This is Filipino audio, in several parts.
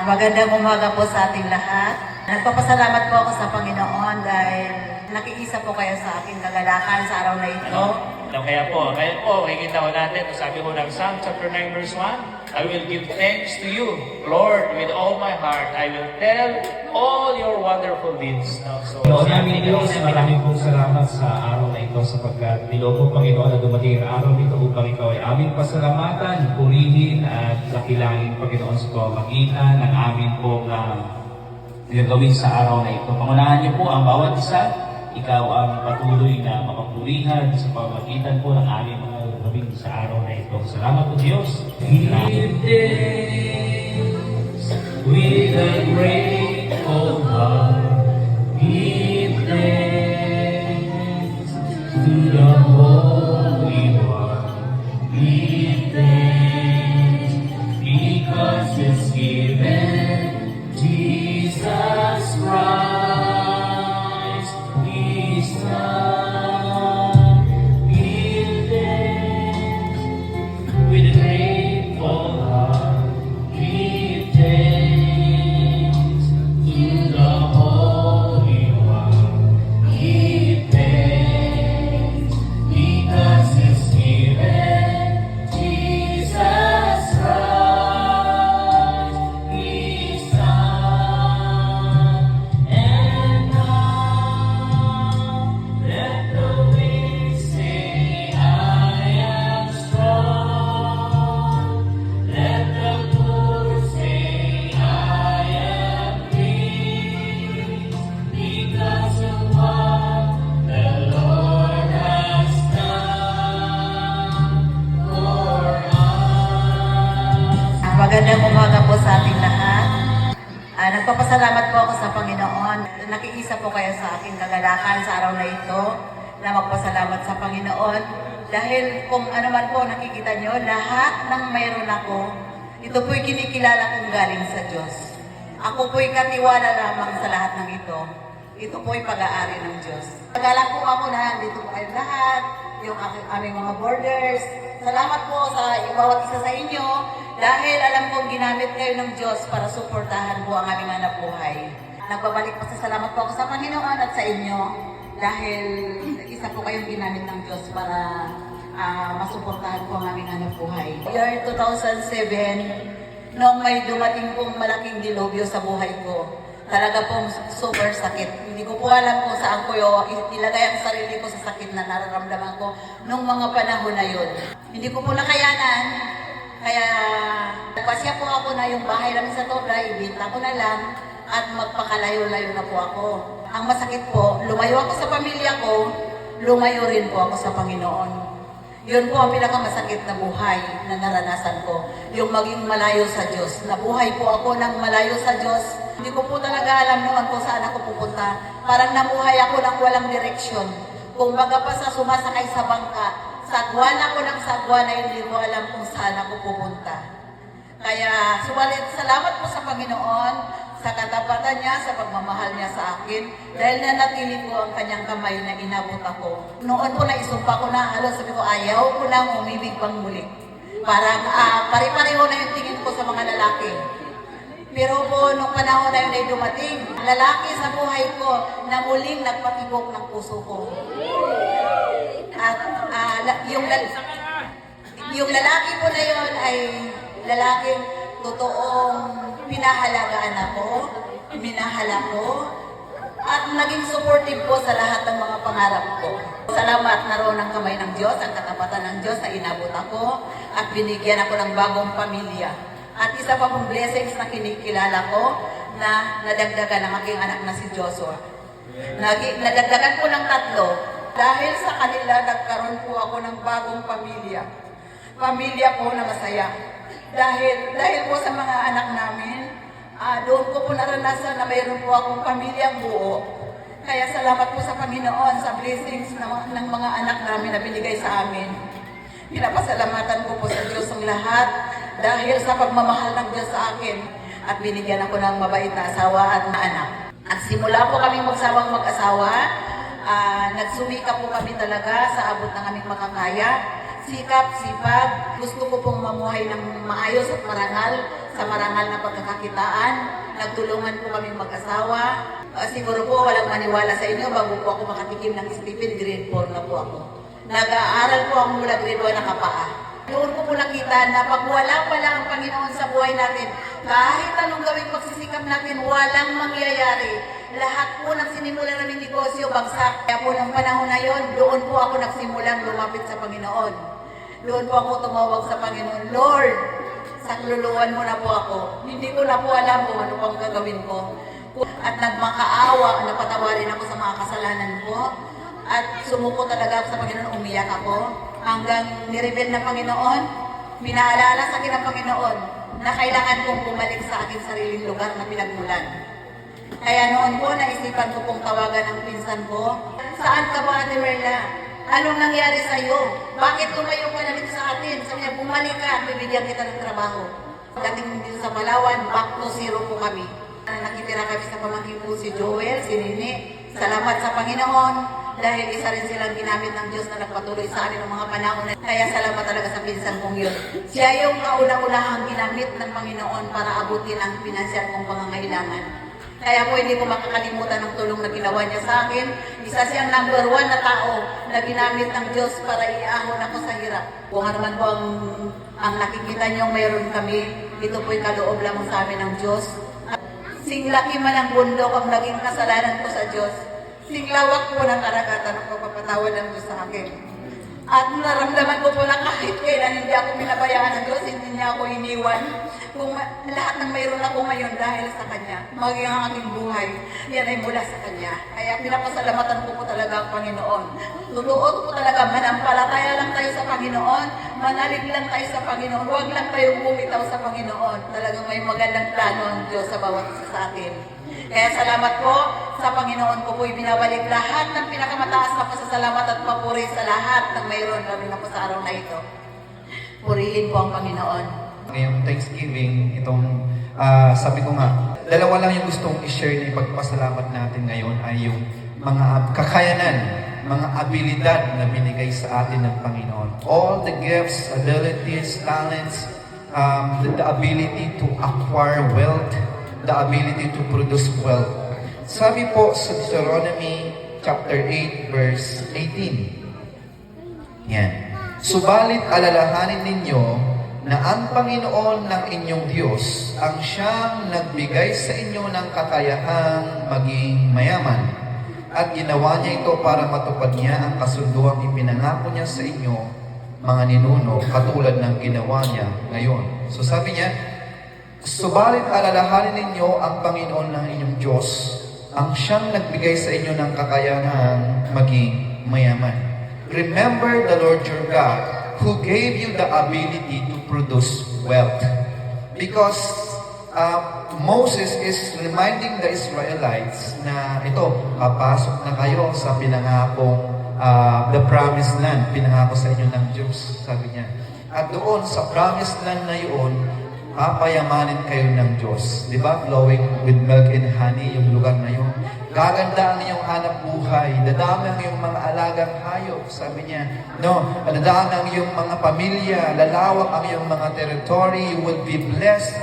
Magandang umaga po sa ating lahat. Nagpapasalamat po ako sa Panginoon dahil nakiisa po kayo sa aking kagalakan sa araw na ito. Kaya po, kikita ko natin, sabi ko ng Psalm chapter 9 verse 1, I will give thanks to you, Lord, with all my heart. I will tell all your wonderful deeds. So, Namin Diyos, maraming pong salamat sa araw na ito sapagkat niloob po Panginoon na dumating ang araw nito upang ikaw ay aming pasalamatan, purihin at dakilangin Panginoon sa pamamagitan ng amin pong gagawin sa araw na ito. Pangunahan niyo po ang bawat isa. Ikaw ang patuloy na mapapurihan sa pamamagitan po ng aming mga gagawin sa araw na ito. Salamat po Diyos. Give thanks with a grateful heart. Give thanks to the Holy One. Give thanks because it's given Jesus Christ, His Son. Give thanks with a grateful heart. Give thanks to the Holy One. Give thanks because it's given Jesus Christ, His Son. And now let the weak say, I am strong. Let the poor say, I am rich, because of what the Lord has done for us. Magandang umaga po sa ating lahat. Nagpapasalamat po ako sa Panginoon. Nakiisa po kayo sa aking kagalakan sa araw na ito na magpasalamat sa Panginoon. Dahil kung ano man po nakikita nyo, lahat ng mayroon ako, ito po'y kinikilala kong galing sa Diyos. Ako po'y katiwala lamang sa lahat ng ito. Ito po'y pag-aari ng Diyos. Pag-alak po ako na dito po kayo lahat, yung aming mga borders. Salamat po sa bawat isa sa inyo dahil alam kong ginamit kayo ng Diyos para suportahan po ang aming anak buhay. Nagbabalik pa sa salamat po ako sa Panginoon at sa inyo dahil isa po kayong ginamit ng Diyos para masuportahan po ang aming anak buhay. Year 2007, noong may dumating pong malaking dilubyo sa buhay ko, talaga pong super sakit. Hindi ko po alam kung saan ko ilagay ang sarili ko sa sakit na nararamdaman ko nung mga panahon na yun. Hindi ko po nakayanan, kaya nagpasya po ako na yung bahay namin sa Tobra, ibinta ko na lang at magpakalayo-layo na po ako. Ang masakit po, lumayo ako sa pamilya ko, lumayo rin po ako sa Panginoon. Yun po ang pinakamasakit na buhay na naranasan ko. Yung maging malayo sa Diyos. Nabuhay po ako ng malayo sa Diyos. Hindi ko po talaga alam noon kung saan ako pupunta. Parang namuhay ako ng walang direksyon. Kung baga pa sa sumasakay sa bangka, sagwan ako ng sagwan na hindi ko alam kung saan ako pupunta. Kaya subalit salamat po sa Panginoon sa katapatan niya, sa pagmamahal niya sa akin, dahil nanatili ko ang kanyang kamay na inabot ako. Noon po na isumpa ko na, sabi ko, ayaw ko na umibig pang muli. Parang pare-pareho na yung tingin ko sa mga lalaki. Pero po, nung panahon na yun ay dumating, lalaki sa buhay ko na muling nagpatibok ng puso ko. At yung lalaki po na yun ay lalaking totoong pinahalagaan ako, minahal ako, at naging supportive po sa lahat ng mga pangarap ko. Salamat naroon ang kamay ng Diyos, ang katapatan ng Diyos na inabot ako at binigyan ako ng bagong pamilya. At isa pa pong blessings na kinikilala ko na nadagdagan ng aking anak na si Joshua. Nadagdagan ko ng 3. Dahil sa kanila, nagkaroon po ako ng bagong pamilya. Pamilya po na masaya. Dahil po sa mga anak namin, doon ko po naranasan na mayroon po akong pamilyang buo. Kaya salamat po sa Panginoon sa blessings ng mga anak namin na binigay sa amin. Pinapasalamatan ko po sa Diyos ang lahat dahil sa pagmamahal ng Diyos sa akin at binigyan ako ng mabait na asawa at na anak. At simula po kami magsawang mag-asawa, nagsumika po kami talaga sa abot ng aming makakaya. Sikap, sipag, gusto ko pong mamuhay ng maayos at marangal sa marangal na pagkakakitaan. Nagtulungan po kami mag-asawa. Siguro po walang maniwala sa inyo, bago po ako makatikim ng Stephen, grade 4 na po ako. Nag-aaral po ako mula grade 1 nakapaa. Doon ko po nakita na pag wala pala ang Panginoon sa buhay natin, kahit anong gawing pagsisikap natin, walang mangyayari. Lahat po ng sinimula namin negosyo, bagsak. Kaya po ng panahon na yon, doon po ako nagsimulang lumapit sa Panginoon. Doon po ako tumawag sa Panginoon, Lord, sakluluan mo na po ako. Hindi ko na po alam kung ano pang gagawin ko. At nagmakaawa, napatawarin ako sa mga kasalanan ko. At sumuko talaga ako sa Panginoon, umiyak ako. Hanggang nireveal ng Panginoon, minaalala sa akin ng Panginoon na kailangan kong bumalik sa aking sariling lugar na pinagmulan. Kaya noon po, naisipan ko pong tawagan ang pinsan ko. Saan ka ba, Ate Merla? Anong nangyari sa iyo? Bakit tumayo ka na dito sa atin? Sabi niya, bumalik ka at bibigyan kita ng trabaho. Dating dito sa Palawan, back to zero po kami. Nakitira kami sa pamangkin po si Joel, si Nini. Salamat sa Panginoon dahil isa rin silang ginamit ng Diyos na nagpatuloy sa amin ng mga panahon. Kaya salamat talaga sa pinsan kong yun. Siya yung kauna-unahang ginamit ng Panginoon para abutin ang pinansyal kong pangangailangan. Kaya po hindi ko makakalimutan ng tulong na ginawa niya sa akin. Isa siyang number 1 na tao na ginamit ng Diyos para iahon ako sa hirap. Kung ano man po ang nakikita niyo mayroon kami, ito po'y kaloob lamang sa amin ng Diyos. Singlaki man ang bundok ang naging kasalanan ko sa Diyos. Singlawak po ng karagatan ang pagpapatawad ng Diyos sa akin. At naramdaman ko po na kahit kailan hindi ako pinabayaan ng Diyos, hindi niya ako iniwan. Kung lahat ng mayroon ako ngayon dahil sa Kanya, maging ang aking buhay, yan ay mula sa Kanya. Kaya pinapasalamatan ko po talaga ang Panginoon. Tuluot po talaga, manampalataya lang tayo sa Panginoon, manalig lang tayo sa Panginoon, huwag lang tayong bumitaw sa Panginoon. Talagang may magandang plano ang Diyos sa bawat isa sa atin. Kaya salamat po sa Panginoon ko po ibinabalik lahat ng pinakamataas na pasasalamat at papuri sa lahat ng mayroon kami na po sa araw na ito. Purihin po ang Panginoon. Ngayong Thanksgiving, sabi ko nga, dalawa lang yung gustong i-share na ipagpasalamat natin ngayon ay yung mga kakayanan, mga abilidad na binigay sa atin ng Panginoon. All the gifts, abilities, talents, the ability to acquire wealth, the ability to produce wealth. Sabi po sa Deuteronomy chapter 8 verse 18. Yan. Subalit alalahanin ninyo na ang Panginoon ng inyong Diyos ang siyang nagbigay sa inyo ng kakayahang maging mayaman. At ginawa niya ito para matupad niya ang kasunduang ipinangako niya sa inyo, mga ninuno, katulad ng ginawa niya ngayon. So sabi niya, subalit alalahanin ninyo ang Panginoon ng inyong Diyos, ang siyang nagbigay sa inyo ng kakayahang maging mayaman. Remember the Lord your God, who gave you the ability to produce wealth. Because Moses is reminding the Israelites na ito, papasok na kayo sa pinangakong the promised land, pinangako sa inyo ng Diyos, sabi niya. At doon sa promised land na yun, papayamanin kayo ng Diyos. Di ba? Flowing with milk and honey yung lugar na yun. Gaganda ang inyong hanap buhay. Dadami ang iyong mga alagang hayop, sabi niya. No, dadami ang iyong mga pamilya. Lalawak ang iyong mga territory. You will be blessed.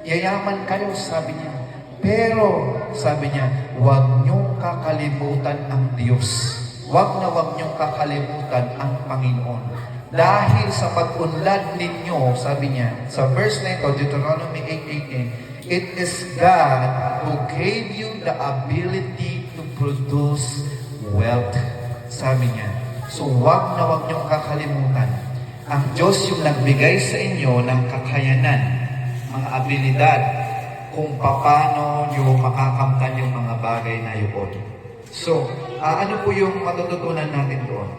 Yayaman kayo, sabi niya. Pero, sabi niya, huwag niyong kakalimutan ang Diyos. Huwag niyong kakalimutan ang Panginoon. Dahil sa pag-unlad ninyo, sabi niya, sa verse na ito, Deuteronomy 8:18, it is God who gave you the ability to produce wealth. Sabi niya. So, huwag niyong kakalimutan. Ang Diyos yung nagbigay sa inyo ng kakayanan, mga abilidad, kung paano nyo makakamtan yung mga bagay na yun. So, ano po yung matututunan natin doon?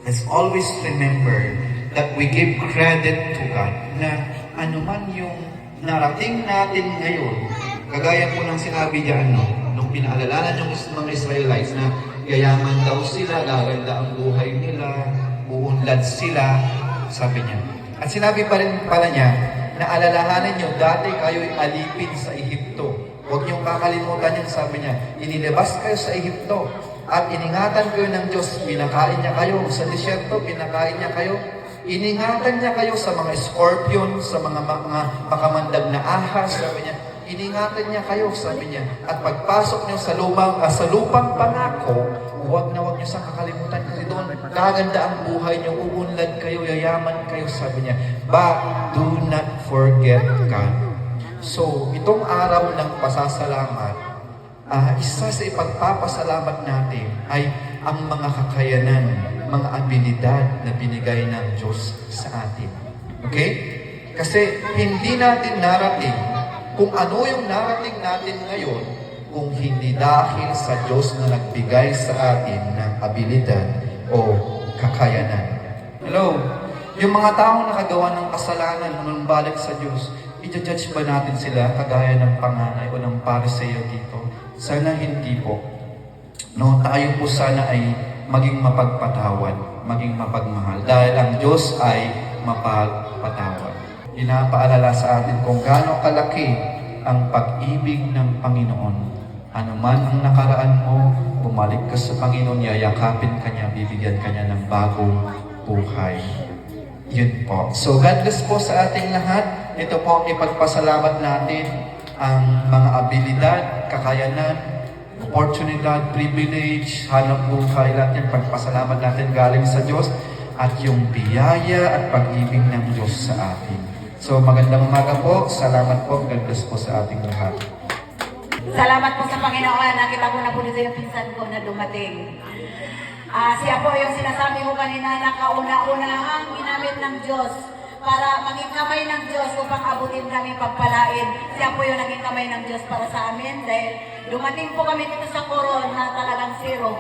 Let's always remember that we give credit to God na anuman yung narating natin ngayon, kagaya po ng sinabi diyan, nung pinaalalanan yung mga Israelites na yayaman daw sila, gaganda ang buhay nila, uunlad sila, sabi niya. At sinabi pa rin pala niya, na alalahanin nyo, dati kayo'y alipin sa Ehipto. Huwag niyong kakalimutan yung sabi niya, inilabas kayo sa Ehipto at iningatan kayo ng Diyos, pinakain niya kayo sa disyerto, pinakain niya kayo. Iningatan niya kayo sa mga scorpion, sa mga makamandag na ahas, sabi niya. Iningatan niya kayo, sabi niya. At pagpasok niyo sa lupang pangako, huwag niyo sa kakalimutan kasi doon gaganda ang buhay niyo, uunlad kayo, yayaman kayo, sabi niya. But do not forget God. So, itong araw ng pasasalamat, isa sa ipagpapasalamat natin ay ang mga kakayanan, mga abilidad na binigay ng Diyos sa atin. Okay? Kasi hindi natin narating kung ano yung narating natin ngayon kung hindi dahil sa Diyos na nagbigay sa atin ng abilidad o kakayanan. Hello? Yung mga taong nakagawa ng kasalanan nung balik sa Diyos, i-judge ba natin sila kagaya ng panganay o ng pariseo dito? Sana hindi po. No, tayo po sana ay maging mapagpatawad, maging mapagmahal. Dahil ang Diyos ay mapagpatawad. Pinapaalala sa atin kung gaano kalaki ang pag-ibig ng Panginoon. Ano man ang nakaraan mo, bumalik ka sa Panginoon, yayakapin ka niya, bibigyan ka niya ng bagong buhay. Yun po. So God bless po sa ating lahat. Ito po ang ipagpasalamat natin ang mga abilidad, kakayanan, oportunidad, privilege, hanap buhay, lahat yan pagpasalamat natin galing sa Diyos at yung biyaya at pag-ibig ng Diyos sa atin. So, magandang umaga po. Salamat po. God bless po sa ating lahat. Salamat po sa Panginoon. Nakita ko na po dito yung pinsan ko na dumating. Siya po yung sinasabi ko kanina na kauna-unahang ginamit ng Diyos para maging kamay ng Diyos upang abutin kami pagpalain. Siya po yung naging kamay ng Diyos para sa amin dahil dumating po kami dito sa Coron na talagang zero.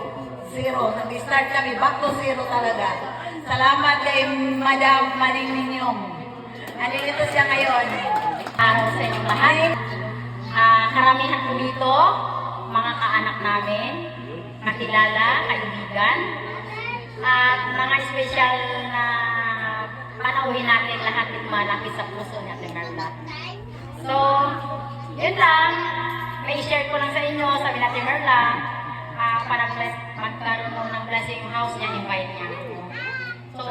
Nag-start kami, back to zero talaga. Salamat kay Madam Maning Minyong. Nandito siya ngayon. Araw sa inyong lahat. Karamihan po dito, mga kaanak namin, nakilala, kaibigan, at mga espesyal na panauhin natin lahat yung malapit sa puso ni Ate Merla. So, yun lang. May share ko lang sa inyo, sabi ni Ate Merla, para magkaroon ng blessing house niya, invite niya. So,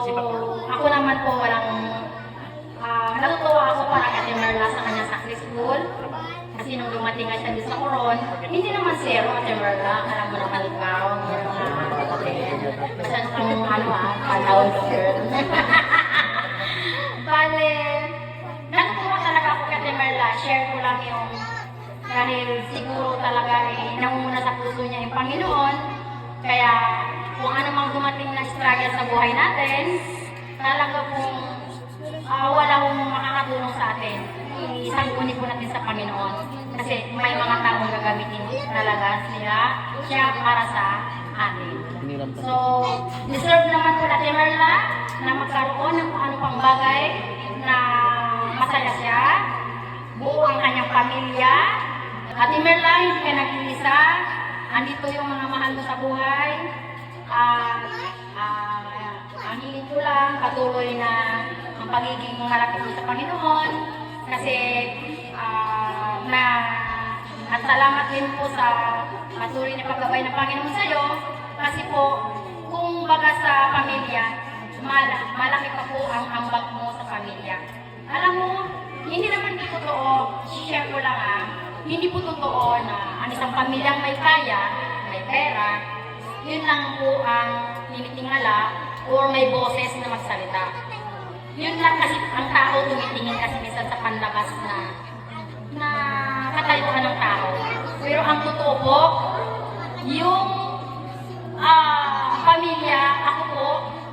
ako naman po natutuwa ako para Ate Merla sa kanyang successful. Kasi nung dumating nga siya sa Coron, hindi naman zero Ate Merla. Alam mo naman ikaw, masyado kang panahon girl. Bale, natutuwa talaga ako kay Ate Merla. Share ko lang yung dahil siguro talaga nangunguna sa puso niya yung Panginoon. Kaya kung ano mang dumating na struggle sa buhay natin, talaga kung wala kong makakatulong sa atin, isanggunin po natin sa Panginoon. Kasi may mga taong gagamitin talaga siya para sa atin. So, deserve naman po natin Merla na magkaroon ng kung ano pang bagay na masaya siya, buo ang kanyang pamilya. Ate Merla, hindi ka nag-iisa. Andito yung mga mahal mo sa buhay. Ang hiling ko lang, patuloy na ang pagiging malapit mo sa Panginoon. Kasi, at salamat din po sa patuloy na paggabay ng Panginoon sa iyo. Kasi po, kung baga sa pamilya, malaki pa po ang ambag mo sa pamilya. Alam mo, hindi naman di totoo, share ko lang hindi po totoo na ang isang pamilyang may kaya, may pera, yun lang po ang tinitingala or may boses na magsalita. Yun lang kasi ang tao tumitingin kasi minsan sa panlabas na katayuan ng tao. Pero ang totoo po, yung pamilya, ako po,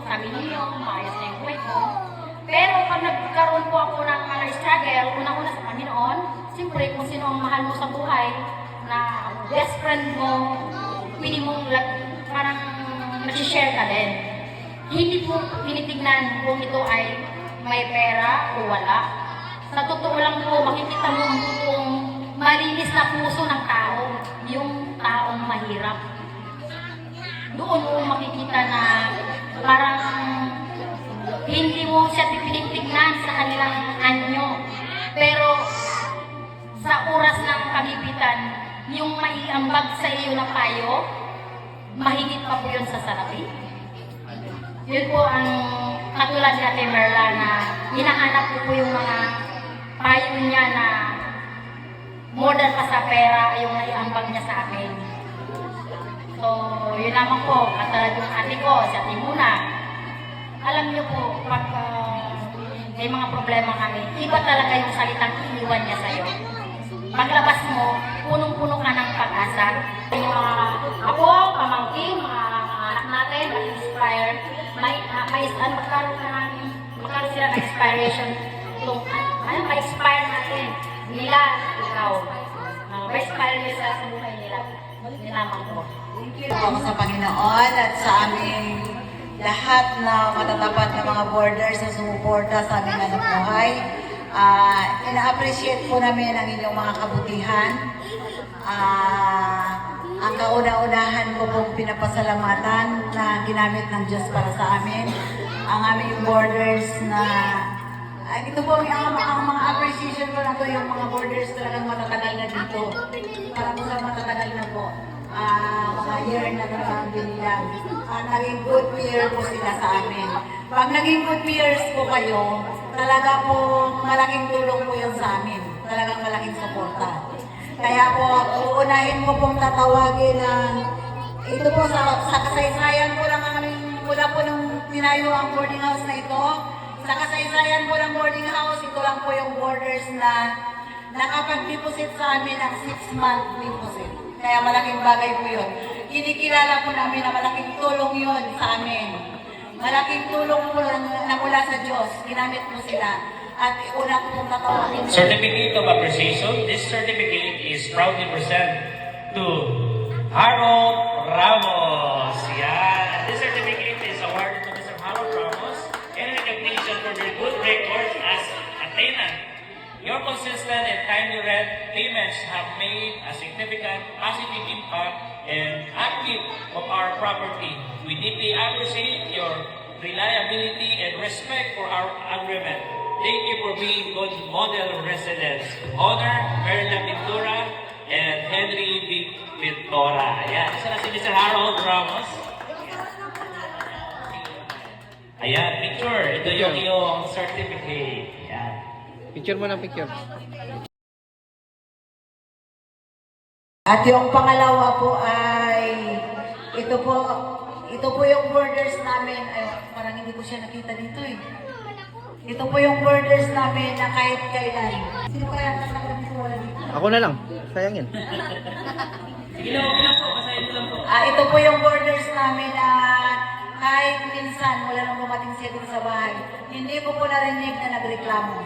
sabi niyo, maayos na yung buhay ko. Pero pag nagkaroon po ako ng struggle, unang-una sa Panginoon, siyempre kung sino ang mahal mo sa buhay, na best friend mo, pili mong parang nag-share ka din. Hindi po tinitignan kung ito ay may pera o wala. Sa totoo lang po, makikita mo ang totoong malinis na puso ng tao, yung taong mahirap. Doon mo makikita na parang hindi mo siya tinitignan sa kanilang anyo. Pero sa oras ng pagipitan, yung maiambag sa iyo na payo, mahigit pa po yun sa salapi. Yun po ang katulad ni Ate Merla na hinahanap ko po yung mga payo niya na more than pa sa pera yung naiambag niya sa akin. So, yun naman po, katulad yung ate ko, si Ate Muna. Alam niyo po, pag may mga problema kami, iba talaga yung salitang iniwan niya sa'yo. Paglabas mo, punong-puno ka ng pag-asa. Yung mga apo, pamangkin, mga anak natin, na-inspired, magkaroon sila ng inspiration. Ma-inspire natin nila, ikaw. Ma-inspire nila sila sa buhay nila. Yun naman po. Thank you po sa Panginoon at sa aming lahat na matatapat na mga borders na sumuporta sa aming anak buhay. Ina-appreciate po namin ang inyong mga kabutihan. Ang kauna-unahan ko pong pinapasalamatan na ginamit ng Diyos para sa amin. Ang aming borders na ito po ang mga appreciation ko na to, yung mga borders talagang matatagal na dito. Para po sa matatagal na po. Mga year na talagang binilang. Naging good peer po sila sa amin. Pag naging good peers po kayo, talaga po malaking tulong po yun sa amin. Talagang malaking suporta. Kaya po, uunahin ko pong tatawagin ng ito po sa kasaysayan po lang aming mula po nung tinayo ang boarding house na ito. Sa kasaysayan po ng boarding house, ito lang po yung borders na nakapag-deposit sa amin ng 6-month deposit. Kaya malaking bagay po yun. Kinikilala po namin na malaking tulong yun sa amin. Malaking tulong po na mula sa Diyos. Ginamit po sila. At una po pong tatawagin. Certificate of Appreciation. This certificate is proudly present to Harold Ramos. Yeah. This certificate is awarded to Mr. Harold Ramos in recognition for their good records as a tenant. Your consistent and timely rent payments have made a significant positive impact and upkeep of our property. We deeply appreciate your reliability and respect for our agreement. Thank you for being good model residents. Honor, Merla Pintura, and Henry B. Pintora. Ayan, isa na si Mr. Harold Ramos. Ayan, picture. Ito yung iyong certificate. Ayan. Picture mo na picture. At yung pangalawa po ay ito po yung borders namin. Ay, parang hindi ko siya nakita dito eh. Ito po yung borders namin na kahit kailan. Sino kaya nakakita ko wala dito? Ako na lang. Sayangin. Sige lang, okay lang po. Basahin mo lang po. Ito po yung borders namin na kahit minsan wala nang dumating siya dito sa bahay, hindi ko po narinig na nagreklamo.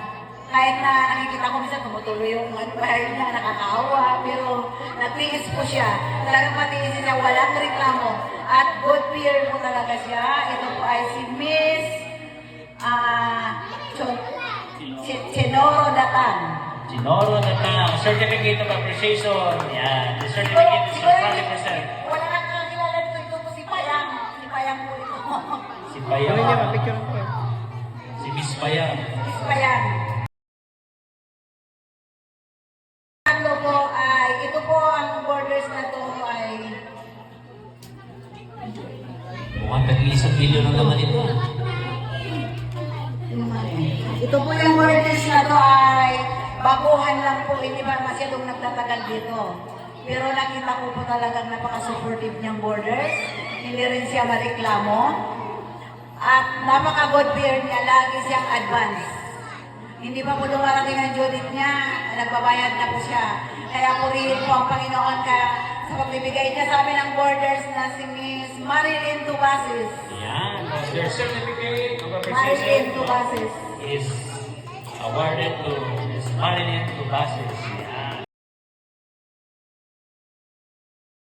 Kahit na nakikita ko minsan tumutuloy yung bahay niya, nakakaawa, pero nagtiis po siya. Talagang matiis siya, walang reklamo. At good peer po talaga siya. Ito po ay si Miss Chenoro Datan. Sinoro na tang Certificate of Appreciation. Yan. The certificate is Siguro, 100%. wala nang kakilala dito. Ito po si Payang. Si Payang po ito. Si Ano niya, Bayang. picture mo. Si Miss Bayang. Si Payang. Tatlo po ay, ito po ang borders na to ay Mukhang tag-iisang bilyon ang laman ito. ito po yung borders na to ay baguhan lang po, hindi ba masyadong nagtatagal dito. Pero nakita ko po talagang napaka-supportive niyang borders. Hindi rin siya mareklamo. At napaka-good peer niya, lagi siyang advance. Hindi pa po dumarating ang Judith niya, nagbabayad na po siya. Kaya purihin po ang Panginoon sa pagbibigay niya sa amin ng borders na si Miss Marilyn Tubasis. Yan. Their certificate of Marilyn appreciation Tubasis. is awarded to Miss Marilyn Tubasis. Yan.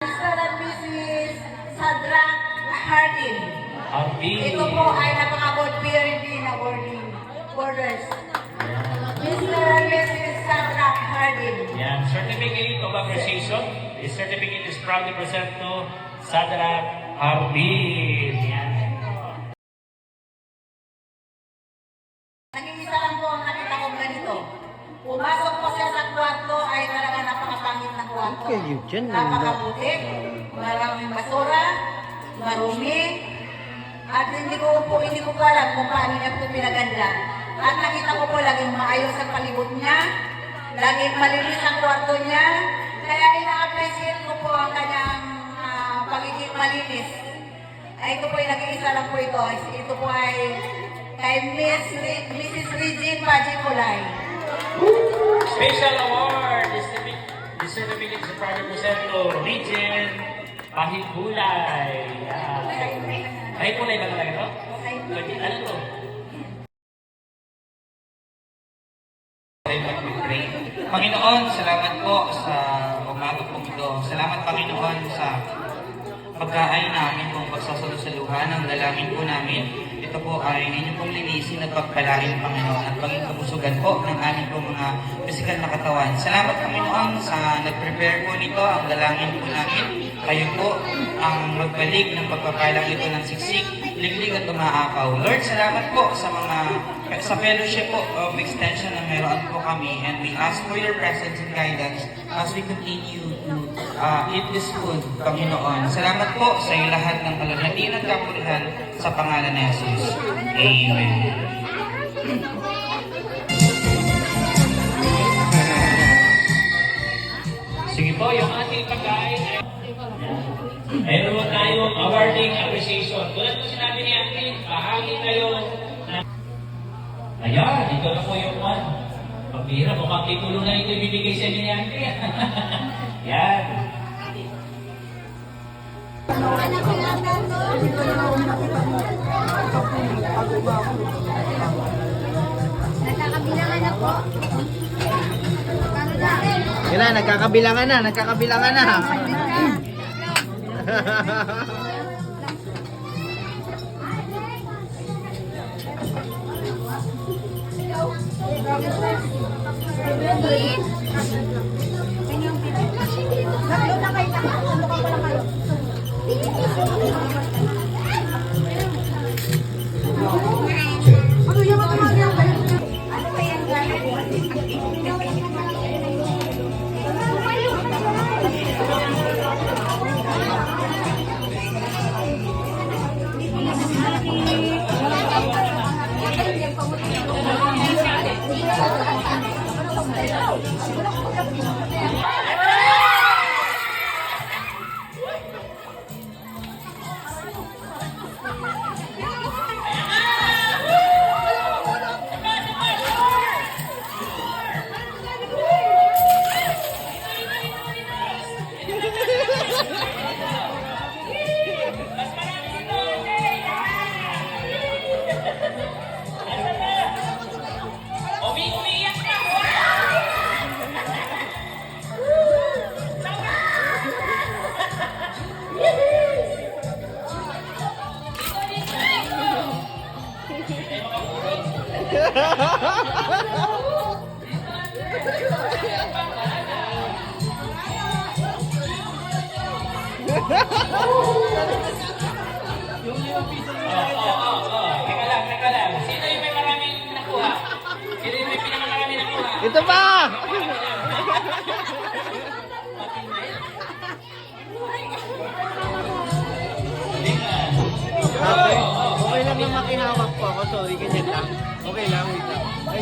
Mr. and Mrs. Sadrak Hardin. Arby. Ito po ay napaka-good peer din na borders. Mr. and Mrs. Sadrak Hardin. Yan. Certificate of appreciation. This certificate is proudly present to Sadrak Arby. Yan. Naging isa lang po ang nakita kong ganito. Pumasok po siya sa kwarto ay talaga napakapangit na kwarto. Okay, you dyan. Napakabutik, maraming basura, marumi, At hindi ko po alam kung paano niya po pinaganda. At nakita ko po laging maayos ang palibot niya, laging malinis ang kwarto niya, kaya ina-appreciate ko po ang kanyang pagiging malinis. Ay, ito po ay nag-iisa lang po ito. Ito po ay kay Mrs. Regine Pajikulay. Special award is the village of Private Presento, Region Pahigulay. Pahigulay ba talaga ito? Ano to? Panginoon, salamat po sa umaga po ito. Salamat, Panginoon, sa pagkain namin kung pagsasalusaluhan ng dalangin po namin. Ito po ay ninyo pong linisin at pagpalain, Panginoon, at maging kabusugan po ng aming po mga physical na katawan. Salamat, Panginoon, sa nag-prepare po nito, ang dalangin po namin. Kayo po ang magbalik ng pagpapalang ito ng siksik, liglig at umaapaw. Lord, salamat po sa fellowship po of extension na meron po kami, and we ask for your presence and guidance as we continue to eat this food, Panginoon. Salamat po sa lahat ng kalagnatin at kapurihan sa pangalan ni Jesus. Amen. Sige po, yung ating pagkain ay mayroon po tayong awarding appreciation. Tulad po sinabi ni Auntie, bahagi kayo na... Ayan, ito na po yung one. Pagbira, mukhang titulo na ito ibibigay sa inyo ni Auntie. Yan. Nagkakabilangan na po. Yan na, nagkakabilangan na, nagkakabilangan na. Teka lang. Sino yung may maraming nakuha? Sino yung may pinakamarami nakuha? Ito pa! Okay lang na makinawak po ako. Sorry, ganyan lang. Okay lang, wait lang. Ay,